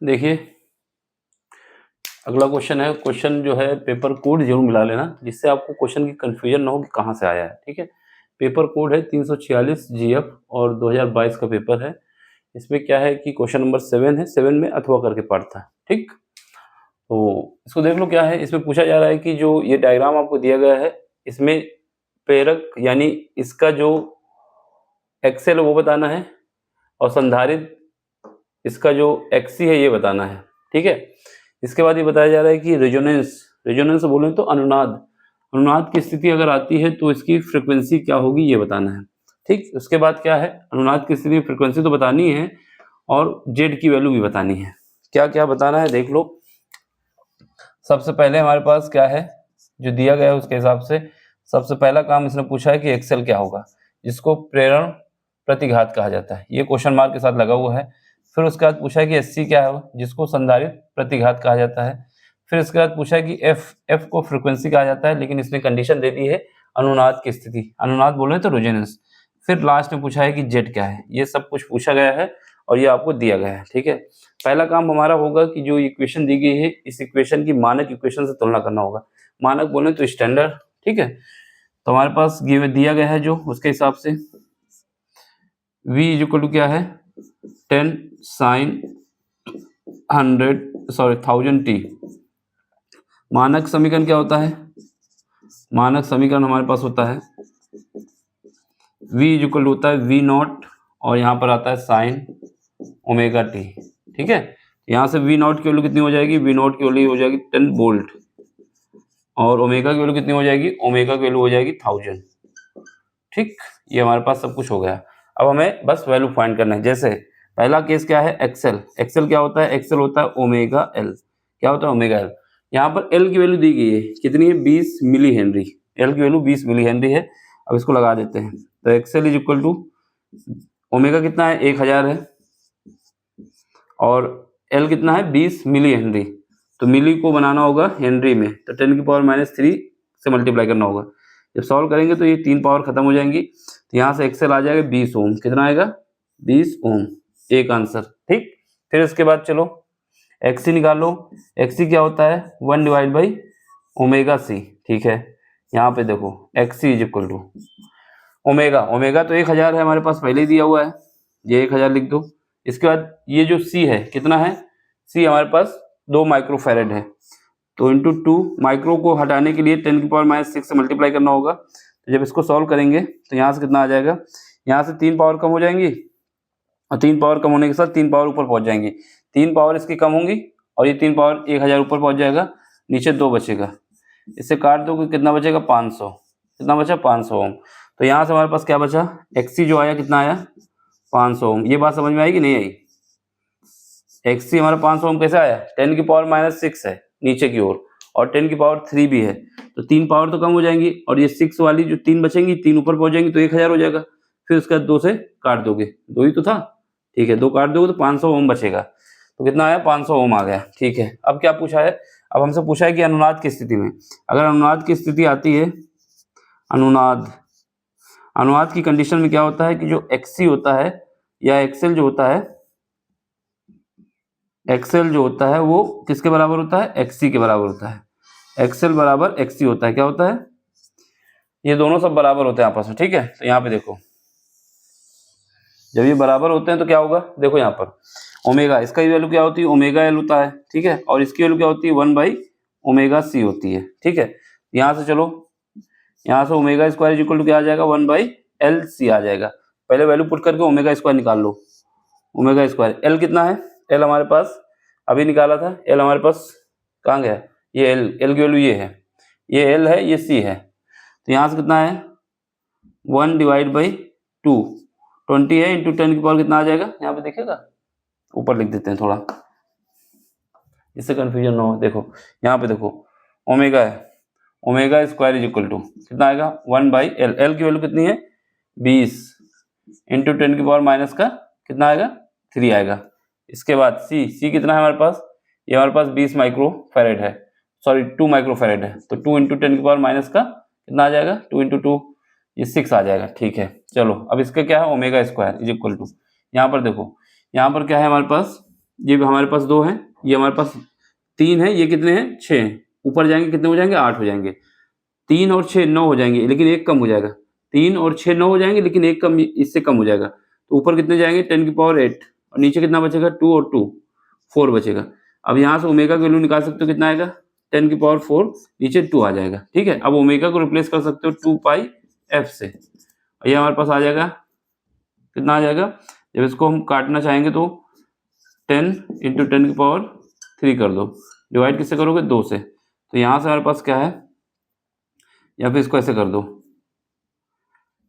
देखिए अगला क्वेश्चन है, क्वेश्चन जो है पेपर कोड जरूर मिला लेना जिससे आपको क्वेश्चन की कंफ्यूजन ना हो कि कहाँ से आया है। ठीक है, पेपर कोड है 346 GF और 2022 का पेपर है। इसमें क्या है कि क्वेश्चन नंबर 7 है, 7 में अथवा करके पार्ट था। ठीक, तो इसको देख लो क्या है। इसमें पूछा जा रहा है कि जो ये डायग्राम आपको दिया गया है इसमें प्रेरक यानी इसका जो एक्सेल वो बताना है और संधारित्र इसका जो एक्सी है ये बताना है। ठीक है, इसके बाद ये बताया जा रहा है कि रेजोनेंस बोलें तो अनुनाद की स्थिति अगर आती है तो इसकी फ्रीक्वेंसी क्या होगी ये बताना है। ठीक, उसके बाद क्या है, अनुनाद की स्थिति फ्रीक्वेंसी तो बतानी है और जेड की वैल्यू भी बतानी है। क्या क्या बताना है देख लो। सबसे पहले हमारे पास क्या है जो दिया गया है उसके हिसाब से सबसे पहला काम इसने पूछा है कि एक्सेल क्या होगा, जिसको प्रेरण प्रतिघात कहा जाता है। ये क्वेश्चन मार्क के साथ लगा हुआ है। फिर उसके बाद पूछा है कि एससी क्या है, जिसको संधारित्र प्रतिघात कहा जाता है। फिर इसके बाद पूछा है कि एफ को फ्रीक्वेंसी कहा जाता है, लेकिन इसने कंडीशन दे दी है अनुनाद की स्थिति, अनुनाद बोले तो रेजोनेंस। फिर लास्ट में पूछा है कि जेड क्या है। ये सब कुछ पूछा गया है और ये आपको दिया गया है। ठीक है, पहला काम हमारा होगा कि जो इक्वेशन दी गई है इस इक्वेशन की मानक इक्वेशन से तुलना करना होगा। मानक बोले तो स्टैंडर्ड। ठीक है, तो हमारे पास दिया गया है जो उसके हिसाब से v इक्वल टू क्या है 10 sin 1000 t। मानक समीकरण क्या होता है, मानक समीकरण हमारे पास होता है v इक्वल टू होता है v नॉट और यहाँ पर आता है साइन ओमेगा t। ठीक है, यहाँ से v नॉट की वैल्यू कितनी हो जाएगी, v नॉट की वैल्यू हो जाएगी 10 वोल्ट और ओमेगा की वैल्यू कितनी हो जाएगी, ओमेगा की वैल्यू हो जाएगी 1000। ठीक, ये हमारे पास सब कुछ हो गया। अब हमें बस वैल्यू फाइंड करना है। जैसे पहला केस क्या है, एक्सेल। एक्सेल क्या होता है, एक्सेल होता है ओमेगा एल। क्या होता है, ओमेगा एल। यहाँ पर एल की वैल्यू दी गई है कितनी है, 20 मिली हेनरी। एल की वैल्यू 20 मिली हेनरी है। अब इसको लगा देते हैं तो XL is equal to omega कितना है 1000 है और एल कितना है 20 मिली हेनरी। तो मिली को बनाना होगा हेनरी में, तो 10⁻³ से मल्टीप्लाई करना होगा। जब सॉल्व करेंगे तो ये 3 पावर खत्म हो जाएंगी, तो यहाँ से एक्सेल आ जाएगा 20 ओम। कितना आएगा, 20 ओम। एक आंसर। ठीक, फिर इसके बाद चलो एक्सी निकाल लो। एक्सी क्या होता है 1/ओमेगा सी। ठीक है, यहाँ पे देखो XC is equal to omega, omega तो 1000 है हमारे पास पहले ही दिया हुआ है, ये 1000 लिख दो। इसके बाद ये जो सी है कितना है, सी हमारे पास 2 माइक्रोफैरेड है, तो इंटू 2 माइक्रो को हटाने के लिए 10⁻⁶ से मल्टीप्लाई करना होगा। तो जब इसको सॉल्व करेंगे तो यहाँ से कितना आ जाएगा, यहाँ से 3 पावर कम हो जाएंगी और 3 पावर कम होने के साथ 3 पावर ऊपर पहुँच जाएंगी। 3 पावर इसकी कम होंगी और ये 3 पावर 1000 ऊपर पहुँच जाएगा, नीचे 2 बचेगा। इससे काट दो कितना बचेगा 500। कितना बचा 500 ओम। तो यहाँ से हमारे पास क्या बचा, एक्सी जो आया कितना आया 500 ओम। ये बात समझ में आई कि नहीं आई, एक्सी हमारा 500 ओम कैसे आया, 10⁻⁶ है नीचे की ओर और 10⁻³ भी है, तो 3 पावर तो कम हो जाएंगी और ये 6 वाली जो 3 बचेंगी 3 ऊपर पहुंच जाएंगी तो 1000 हो जाएगा। फिर उसके बाद 2 से काट दोगे, 2 ही तो था। ठीक है, 2 काट दोगे तो 500 ओम बचेगा, तो कितना आया 500 ओम आ गया। ठीक है, अब क्या पूछा है, अब हमसे पूछा है कि अनुनाद की स्थिति में, अगर अनुनाद की स्थिति आती है, अनुनाद की कंडीशन में क्या होता है कि जो एक्सी होता है या एक्सेल जो होता है, एक्सेल जो होता है वो किसके बराबर होता है, एक्सी के बराबर होता है। एक्सेल बराबर एक्सी होता है। क्या होता है, ये दोनों सब बराबर होते हैं आपस में। ठीक है, तो यहाँ पे देखो जब ये बराबर होते हैं तो क्या होगा, देखो यहाँ पर ओमेगा, इसका वैल्यू क्या होती है ओमेगा एल होता है। ठीक है, और इसकी वैल्यू क्या होती है 1/ओमेगा सी होती है। ठीक है, यहाँ से चलो, यहाँ से omega square is equal to क्या आ जाएगा 1/LC आ जाएगा। पहले वैल्यू पुट करके ओमेगा स्क्वायर निकाल लो। ओमेगा स्क्वायर एल कितना है, एल हमारे पास अभी निकाला था, एल हमारे पास कहाँ गया, ये एल की वैल्यू ये है, ये एल है ये सी है, तो यहाँ से कितना है 1/2 20 है इंटू 10 की पावर कितना आ जाएगा, यहाँ पे देखिएगा ऊपर लिख देते हैं थोड़ा इससे कंफ्यूजन ना हो। देखो यहाँ पे देखो ओमेगा है, omega square is equal to कितना आएगा 1/L। एल की वैल्यू कितनी है 20 इंटू 10 की पावर माइनस का कितना आएगा 3 आएगा। इसके बाद सी कितना है हमारे पास, ये हमारे पास 20 माइक्रोफैरेड है, सॉरी 2 माइक्रोफैरेड है, तो 2 इंटू 10 की पावर माइनस का कितना आ जाएगा 2 इंटू 2 ये 6 आ जाएगा। ठीक है, चलो अब इसका क्या है omega square is equal to, यहाँ पर देखो यहाँ पर क्या है हमारे पास ये हमारे पास 2 है, ये हमारे पास 3 है, ये कितने हैं 6 हैं। ऊपर जाएंगे कितने हो जाएंगे 8 हो जाएंगे। 3 और 6 9 हो जाएंगे, लेकिन 1 कम हो जाएगा। 3 और 6 9 हो जाएंगे, लेकिन 1 कम इससे कम हो जाएगा। तो ऊपर कितने जाएंगे 10 की पावर 8 और नीचे कितना बचेगा 2 और 2 4 बचेगा। अब यहाँ से ओमेगा की वैल्यू निकाल सकते हो, कितना आएगा 10 की पावर 4 नीचे 2 आ जाएगा। ठीक है, अब ओमेगा को रिप्लेस कर सकते हो 2 पाई एफ से। ये हमारे पास आ जाएगा, कितना आ जाएगा, जब इसको हम काटना चाहेंगे तो 10 इंटू 10 की पावर 3 कर दो, डिवाइड किससे करोगे 2 से। तो यहाँ से हमारे पास क्या है, या फिर इसको ऐसे कर दो,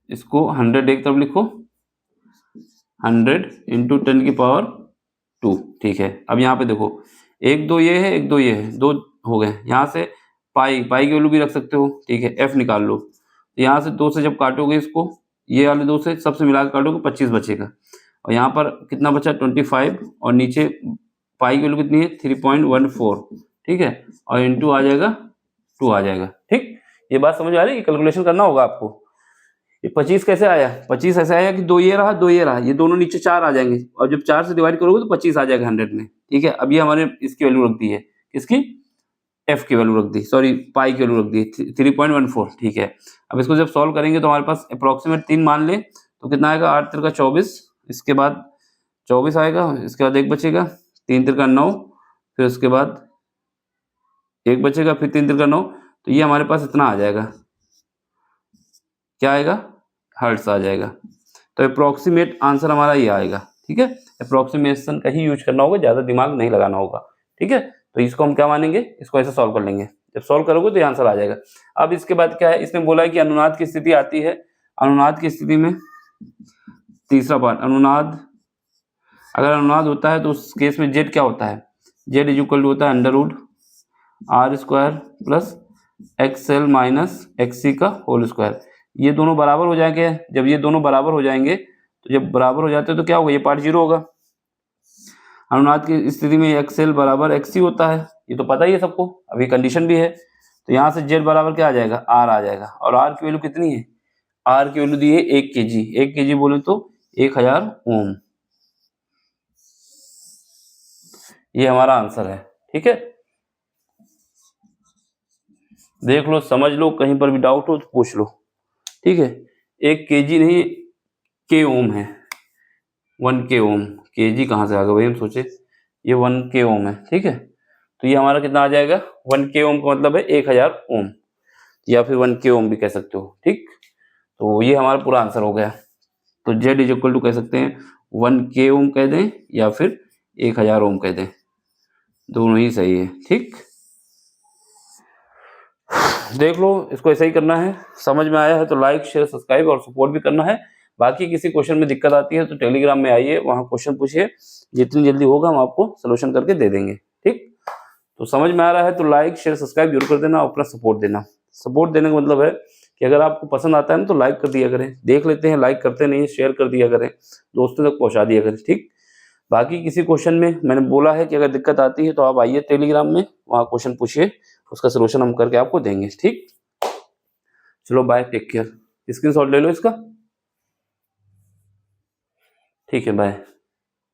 इसको 100 एक तरफ लिखो, 100 इंटू 10 की पावर 2। ठीक है, अब यहाँ पे देखो 1 2 ये है, 1 2 ये है, 2 हो गए। यहाँ से पाई की वैल्यू भी रख सकते हो। ठीक है, एफ निकाल लो। यहाँ से 2 से जब काटोगे इसको, ये वाले 2 से सबसे मिला के काटोगे 25 बचेगा। और यहाँ पर कितना बचा 25 और नीचे पाई की वैल्यू कितनी है 3.14। ठीक है, और इंटू आ जाएगा 2 आ जाएगा। ठीक, ये बात समझ आ रही है, कैलकुलेशन करना होगा आपको। ये 25 कैसे आया, 25 ऐसे आया कि 2 ये रहा 2 ये रहा, ये दोनों नीचे 4 आ जाएंगे और जब 4 से डिवाइड करोगे तो 25 आ जाएगा 100 में। ठीक है, अब ये हमारे इसकी वैल्यू रख दी है, किसकी, एफ की वैल्यू रख दी, सॉरी पाई की वैल्यू रख दी 3.14। ठीक है, अब इसको जब सॉल्व करेंगे तो हमारे पास अप्रोक्सीमेट 3 मान ले तो कितना आएगा 8 3 का 24, इसके बाद 24 आएगा, इसके बाद 1 बचेगा, 3 3 का 9, फिर उसके बाद 1 बचेगा, फिर 3 3 का 9। तो ये हमारे पास इतना आ जाएगा, क्या आएगा, हर्ट्स आ जाएगा। तो अप्रोक्सीमेट आंसर हमारा ये आएगा। ठीक है, अप्रोक्सीमेशन का ही यूज करना होगा, ज़्यादा दिमाग नहीं लगाना होगा। ठीक है, तो इसको हम क्या मानेंगे, इसको ऐसे सॉल्व कर लेंगे, जब सॉल्व करोगे तो ये आंसर आ जाएगा। अब इसके बाद क्या है, इसने बोला है कि अनुनाद की स्थिति आती है। अनुनाद की स्थिति में तीसरा पार्ट, अनुनाद, अगर अनुनाद होता है तो उस केस में जेड क्या होता है, जेड इज इक्वल टू होता है under root R square plus X L minus X C का होल स्क्वायर। ये दोनों बराबर हो जाएंगे, जब ये दोनों बराबर हो जाएंगे, तो जब बराबर हो जाते हैं तो क्या होगा, ये पार्ट 0 होगा। अनुनाद की स्थिति में एक्स एल बराबर एक्स सी होता है, ये तो पता ही है सबको, अभी कंडीशन भी है। तो यहाँ से जेड बराबर क्या आ जाएगा, आर आ जाएगा। और आर की वैल्यू कितनी है, आर की वैल्यू दी है 1 kg, 1 kg बोले तो 1000 ओम। ये हमारा आंसर है। ठीक है, देख लो, समझ लो, कहीं पर भी डाउट हो तो पूछ लो। ठीक है, 1 kg नहीं, के ओम है, 1 के ओम, kg कहाँ से आ गया भाई, हम सोचे ये 1 के ओम है। ठीक है, तो ये हमारा कितना आ जाएगा, 1 के ओम का मतलब है 1000 ओम, या फिर 1 के ओम भी कह सकते हो। ठीक, तो ये हमारा पूरा आंसर हो गया। तो जेड इज इक्वल टू कह सकते हैं 1 के ओम कह दें या फिर 1000 ओम कह दें, दोनों ही सही है। ठीक, देख लो, इसको ऐसा ही करना है। समझ में आया है तो लाइक शेयर सब्सक्राइब और सपोर्ट भी करना है। बाकी किसी क्वेश्चन में दिक्कत आती है तो टेलीग्राम में आइए, वहाँ क्वेश्चन पूछिए, जितनी जल्दी होगा हम आपको सोल्यूशन करके दे देंगे। ठीक, तो समझ में आ रहा है तो लाइक शेयर सब्सक्राइब जरूर कर देना और अपना सपोर्ट देना। सपोर्ट देने का मतलब है कि अगर आपको पसंद आता है ना तो लाइक कर दिया करें, देख लेते हैं लाइक करते नहीं, शेयर कर दिया करें, दोस्तों तक पहुँचा दिया करें। ठीक, बाकी किसी क्वेश्चन में मैंने बोला है कि अगर दिक्कत आती है तो आप आइए टेलीग्राम में, वहाँ क्वेश्चन पूछिए, उसका सोल्यूशन हम करके आपको देंगे। ठीक, चलो बाय, टेक केयर, स्क्रीनशॉट ले लो इसका। ठीक है, बाय।